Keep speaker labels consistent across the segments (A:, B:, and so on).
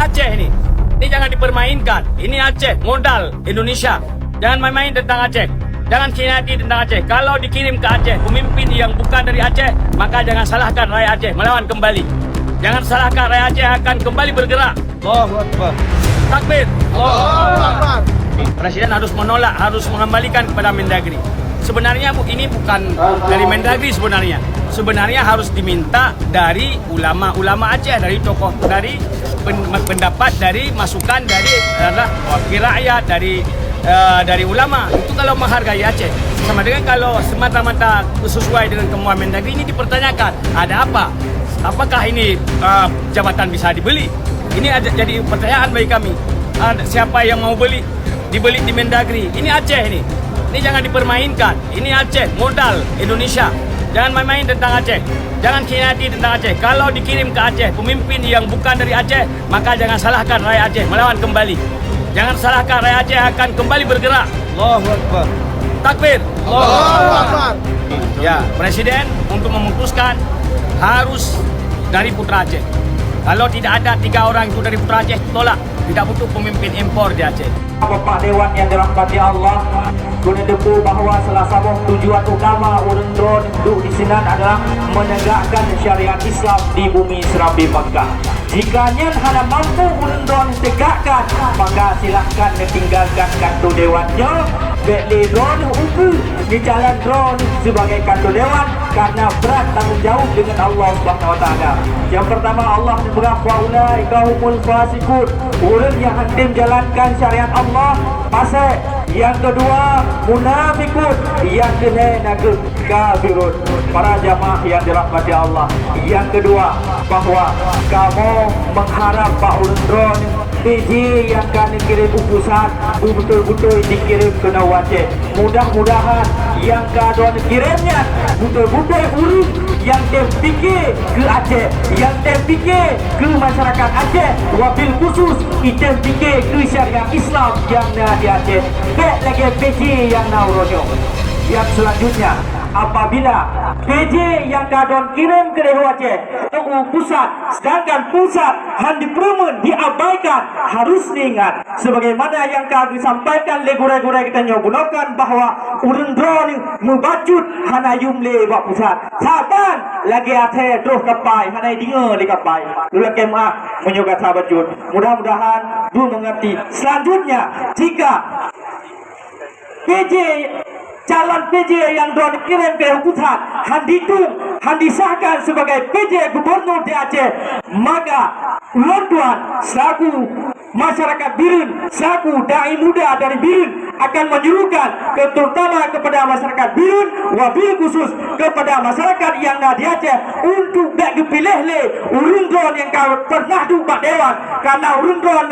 A: Aceh ini. Ini jangan dipermainkan. Ini Aceh, modal Indonesia. Jangan main-main tentang Aceh. Jangan khianati tentang Aceh. Kalau dikirim ke Aceh, pemimpin yang bukan dari Aceh, maka jangan salahkan rakyat Aceh melawan kembali. Jangan salahkan rakyat Aceh akan kembali bergerak.
B: Allahu Akbar.
A: Takbir.
B: Allahu Akbar.
A: Presiden harus menolak, harus mengembalikan kepada Mendagri. Sebenarnya ini bukan dari Mendagri sebenarnya. Sebenarnya harus diminta dari ulama-ulama Aceh, dari tokoh, dari pendapat, dari masukan dari wakil rakyat, dari ulama. Itu kalau menghargai Aceh. Sama dengan kalau semata-mata sesuai dengan kemauan Mendagri, ini dipertanyakan. Ada apa? Apakah ini jabatan bisa dibeli? Ini jadi pertanyaan bagi kami. Siapa yang mau beli? Dibeli di Mendagri. Ini Aceh ini. Ini jangan dipermainkan. Ini Aceh, modal Indonesia. Jangan main-main tentang Aceh. Jangan khianati tentang Aceh. Kalau dikirim ke Aceh, pemimpin yang bukan dari Aceh, maka jangan salahkan rakyat Aceh melawan kembali. Jangan salahkan rakyat Aceh akan kembali bergerak.
B: Allahu Akbar.
A: Takbir.
B: Allahu Akbar.
A: Ya, Presiden untuk memutuskan harus dari putra Aceh. Kalau tidak ada 3 orang itu dari putra Aceh, tolak. Tidak butuh pemimpin impor di Aceh.
C: Bapak Dewan yang dirahmati Allah, guna debu bahawa salah satu tujuan utama urun drone duduk di sini adalah menegakkan syariat Islam di bumi Serambi Mekah. Jika nyen hana mampu urun drone tegakkan, maka silahkan ditinggalkan kantor dewannya. Beli drone uku di jalan drone sebagai kantor dewan karena berat tanggung jawab dengan Allah Subhanahu Wa Taala. Yang pertama, Allah berkata ulaika humul fasiqun, urun yang hendak menjalankan syariat Allah fasik. Yang kedua, munafikun. Yang ketiga, kafirun. Para jamaah yang dirahmati Allah, yang kedua bahwa kamu mengharap Pak Undron PJ yang akan dikirim utusan betul-betul dikirim ke Aceh. Mudah-mudahan yang keadaan kirimnya betul-betul urus yang fikir ke Aceh, yang fikir ke masyarakat Aceh, wabil khusus kita fikir ke syariat Islam yang ada di Aceh. Baik lagi PJ yang nauronyo. Yang selanjutnya, apabila PJ yang keadaan kirim ke Aceh ke pusat, sedangkan pusat handi perumun diabaikan, harus diingat sebagaimana yang kami sampaikan legure-gure kita nyobunokan bahwa urun drone membacut hana yumle buat pusat saban lagi ate terus kapai hana dinga di kapai dulu kemah menyogat sahabat jun. Mudah-mudahan du mengerti. Selanjutnya, jika PJ calon PJ yang doa dikirim ke pusat disahkan sebagai PJ Gubernur di Aceh, maka Tuan selaku masyarakat Birun, selaku dai muda dari Birun akan menyuruhkan terutama kepada masyarakat Birun, wabil khusus kepada masyarakat yang ada di Aceh untuk tak dipilih urun drone yang kau pernah dupak dewan, karena urun drone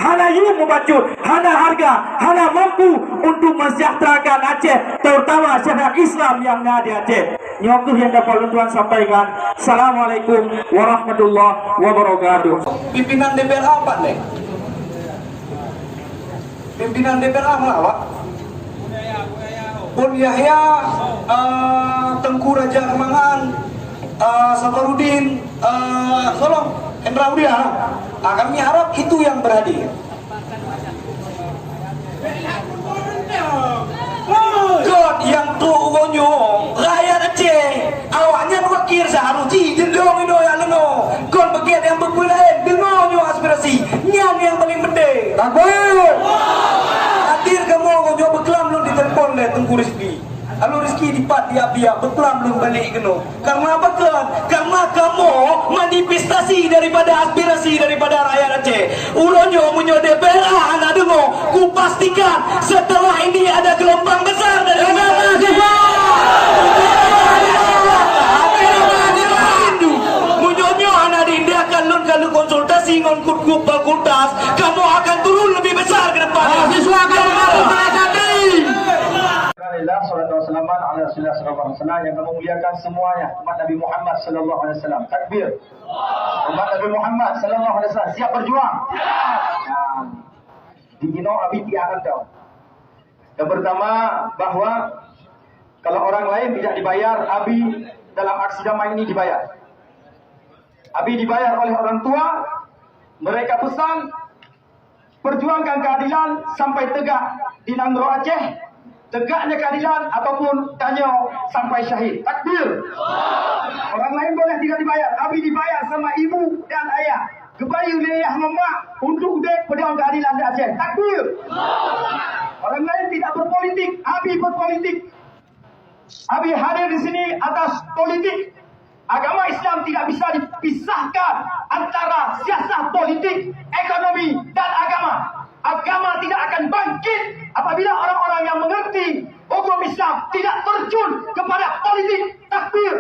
C: hana yu membacut, hana harga, hana mampu untuk mensejahterakan Aceh, terutama syariat Islam yang ada di Aceh. Nyoktuh yang dapat Tuan sampaikan. Assalamualaikum warahmatullahi wabarakatuh.
D: Pimpinan DPR apa nih? Pimpinan DPR apa Pak? Bun Yahya, Tengku Raja Kemangan, Safarudin, Solong, Hendra Udia. Kami harap itu yang berhadir. God yang tuonyo rakyat Aceh awaknya wakil seharusnya jendong itu yang leno kon bagian yang berpulain dengonyo aspirasi nyan yang paling penting takbir hadir kamu ngonyo berkelam belum ditelepon oleh Tengku Rizki. Lalu Rizki dipat dia berkelam belum balik keno. Karena apa kan? Karena kamu manifestasi daripada aspirasi daripada rakyat Aceh. Uronyo munyo DPR anak dengo. Ku pastikan setelah ini ada gelombang besar dari mahasiswa. Munyonyo anak diindiakan lun kalau konsultasi ngon kut fakultas, kamu akan turun lebih besar ke depan. Mahasiswa akan
E: yang memuliakan semuanya umat Nabi Muhammad sallallahu alaihi wasallam. Takbir. Umat Nabi Muhammad sallallahu alaihi wasallam siap berjuang. Di Gino abi tiangan tau. Yang pertama bahwa kalau orang lain tidak dibayar, abi dalam aksi damai ini dibayar. Abi dibayar oleh orang tua Mereka pesan perjuangkan keadilan sampai tegak di Nangro Aceh, tegaknya keadilan ataupun Tanyo sampai syahid. Takbir. Orang lain boleh tidak dibayar, tapi dibayar sama ibu dan ayah. Kebayu wilayah mamak untuk dek pejuang keadilan di Aceh. Takbir. Orang lain tidak berpolitik, Abi berpolitik. Abi hadir di sini atas politik. Agama Islam tidak bisa dipisahkan antara siasat politik, ekonomi dan agama. Agama tidak akan bangkit apabila orang-orang yang mengerti hukum Islam tidak terjun kepada politik. Takbir.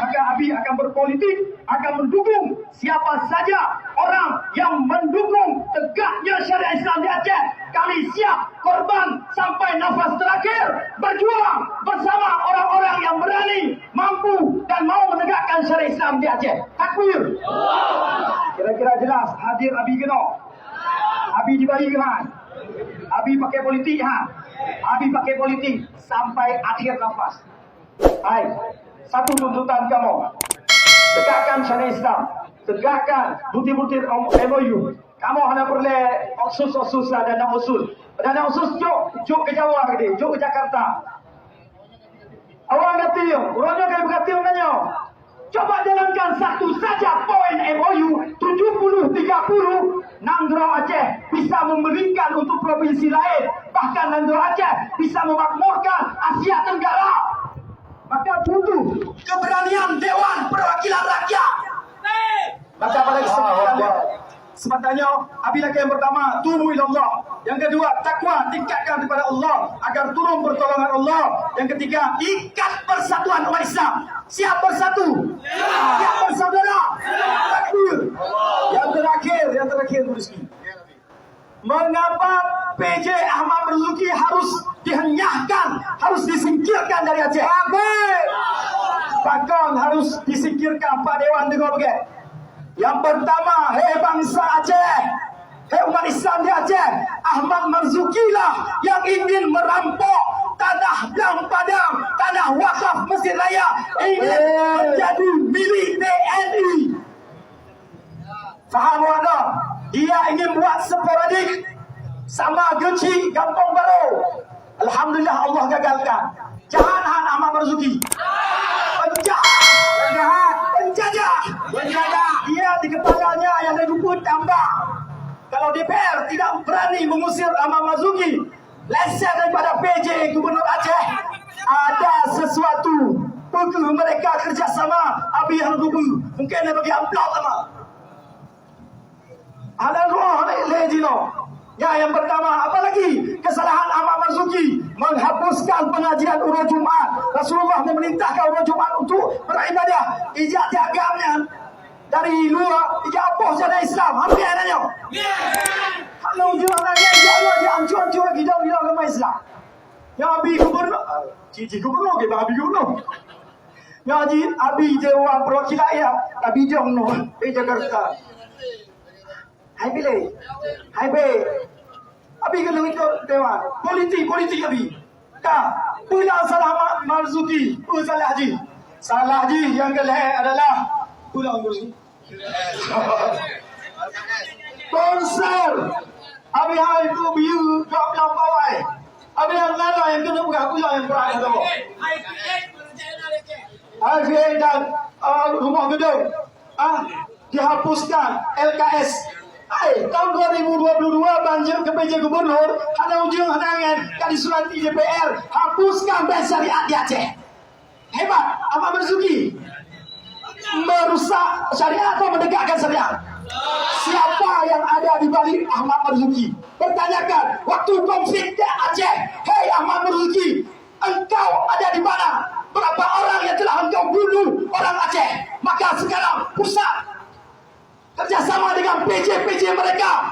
E: Maka Abi akan berpolitik, akan mendukung siapa saja orang yang mendukung tegaknya syariat Islam di Aceh. Kami siap korban sampai nafas terakhir, berjuang bersama orang-orang yang berani, mampu dan mau menegakkan syariat Islam di Aceh. Takbir. Kira-kira jelas hadir Abi Geno. Abi dibagi kan? Abi pakai politik ha? Abi pakai politik sampai akhir nafas. Hai, satu tuntutan kamu. Tegakkan syariat Islam. Tegakkan butir-butir MOU. Kamu hanya boleh osus-osus lah, dana usul. Dana usus juk ke Jawa ke juk ke Jakarta. Awak ngerti yo, orangnya kayak berarti orangnya. Coba jalankan satu saja poin MOU 70-30. Nangro Aceh bisa memberikan untuk provinsi lain. Bahkan Nangro Aceh bisa memakmurkan Asia Tenggara. Maka butuh keberanian Dewan Perwakilan Rakyat. Maka pada kesempatan sematanya, apabila yang pertama, tubu ilallah. Yang kedua, takwa, tingkatkan kepada Allah agar turun pertolongan Allah. Yang ketiga, ikat persatuan umat Islam. Siap bersatu? Siap bersaudara? Takbir. Yang terakhir, Rizki. Mengapa PJ Ahmad Marzuki harus dihenyahkan, harus disingkirkan dari Aceh? Bahkan harus disingkirkan Pak Dewan dengar begitu. Yang pertama, hei bangsa Aceh, hei umat Islam di Aceh, Ahmad Marzuki lah yang ingin merampok tanah Dang Padang, tanah wakaf Mesir Raya, ingin menjadi milik TNI. Faham ada? Dia ingin buat sporadik sama Geci, Kampung Baru. Alhamdulillah Allah gagalkan. Jahat Ahmad Marzuki. Penjajah. Dia di kepalanya yang ada dukun tambah. Kalau DPR tidak berani mengusir Ahmad Marzuki, lesen daripada PJ Gubernur Aceh, ada sesuatu. Untuk mereka kerjasama, Abi yang dulu mungkin dia bagi amplop sama. Ada roh lejino. Ya, yang pertama, apalagi kesalahan Ahmad Marzuki menghapuskan pengajian urut Jumat. Rasulullah memerintahkan urut Jumat untuk beribadah. Ijak tiagamnya dari luar, ijak apa syariat Islam? Hampir nanya. Kalau ujung anaknya ijak luar, dia hancur-hancur gila-gila agama Islam. Ya Abi Gubernur, Cici Gubernur, kita Abi Gubernur. Ya Abi Dewan Perwakilan Rakyat, Abi Jomno, di Jakarta. Hai pilih, hai be. Abi kena ikut Dewan. Politik Abi. Dah, pula salah Marzuki, pula salah Haji. Salah Haji yang kelihatan adalah pula Marzuki. Konser. Abi hai tu biu kau yang bawai. Abi yang mana yang kena buka pula yang berat tu. IPA dan rumah gedung dihapuskan LKS. Tahun 2022 banjir ke PJ Gubernur, ada ujung hanangan kali surat DPR, hapuskan bank syariat di Aceh. Hebat, Ahmad Marzuki merusak syariat atau menegakkan syariat? Siapa yang ada di balik Ahmad Marzuki? Pertanyakan, waktu konflik di Aceh, hei Ahmad Marzuki, engkau ada di mana? Berapa orang yang telah engkau bunuh orang Aceh? Maka sekarang pusat kerjasama dengan PJ mereka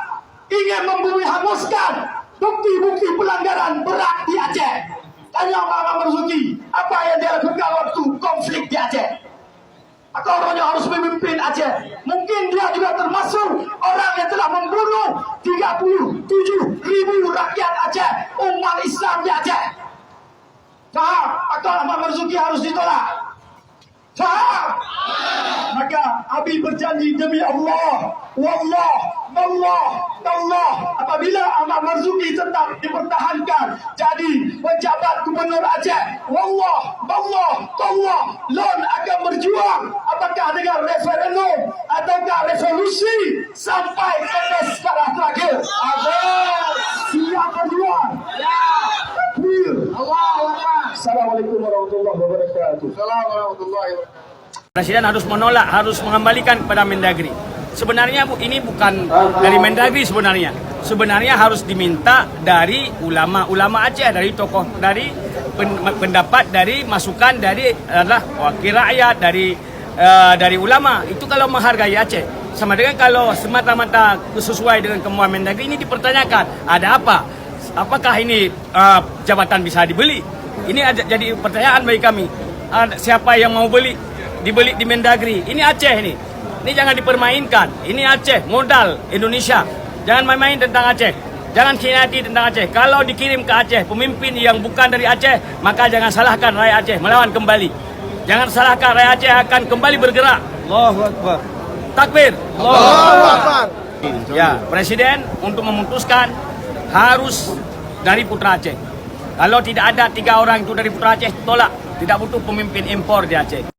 E: ingin membumi hanguskan bukti-bukti pelanggaran berat di Aceh. Tanya Ahmad Marzuki, apa yang dia lakukan waktu konflik di Aceh? Atau orangnya harus memimpin Aceh? Mungkin dia juga termasuk orang yang telah membunuh 37.000 rakyat Aceh, umat Islam di Aceh. Faham? Atau Ahmad Marzuki harus ditolak? Faham? Maka Abi berjanji demi Allah, wallah, apabila Ahmad Marzuki tetap dipertahankan jadi pejabat gubernur Aceh, wallah, Lon akan berjuang apakah dengan referendum ataukah resolusi sampai tetes darah terakhir. Siap berjuang. Takbir. Assalamualaikum warahmatullahi wabarakatuh.
A: Presiden harus menolak, harus mengembalikan kepada Mendagri. Sebenarnya ini bukan dari Mendagri sebenarnya. Sebenarnya harus diminta dari ulama Aceh, dari tokoh, dari pendapat, dari masukan dari adalah wakil rakyat, dari ulama. Itu kalau menghargai Aceh. Sama dengan kalau semata-mata sesuai dengan kemauan Mendagri, ini dipertanyakan. Ada apa? Apakah ini jabatan bisa dibeli? Ini jadi pertanyaan bagi kami. Siapa yang mau dibeli di Mendagri? Ini Aceh ini. Ini jangan dipermainkan. Ini Aceh, modal Indonesia. Jangan main-main tentang Aceh. Jangan khianati tentang Aceh. Kalau dikirim ke Aceh pemimpin yang bukan dari Aceh, maka jangan salahkan rakyat Aceh melawan kembali. Jangan salahkan rakyat Aceh akan kembali bergerak.
B: Allahu Akbar.
A: Takbir.
B: Allahu Akbar.
A: Ya, Presiden untuk memutuskan harus dari putra Aceh. Kalau tidak ada 3 orang itu dari putra Aceh, tolak. Tidak butuh pemimpin impor di Aceh.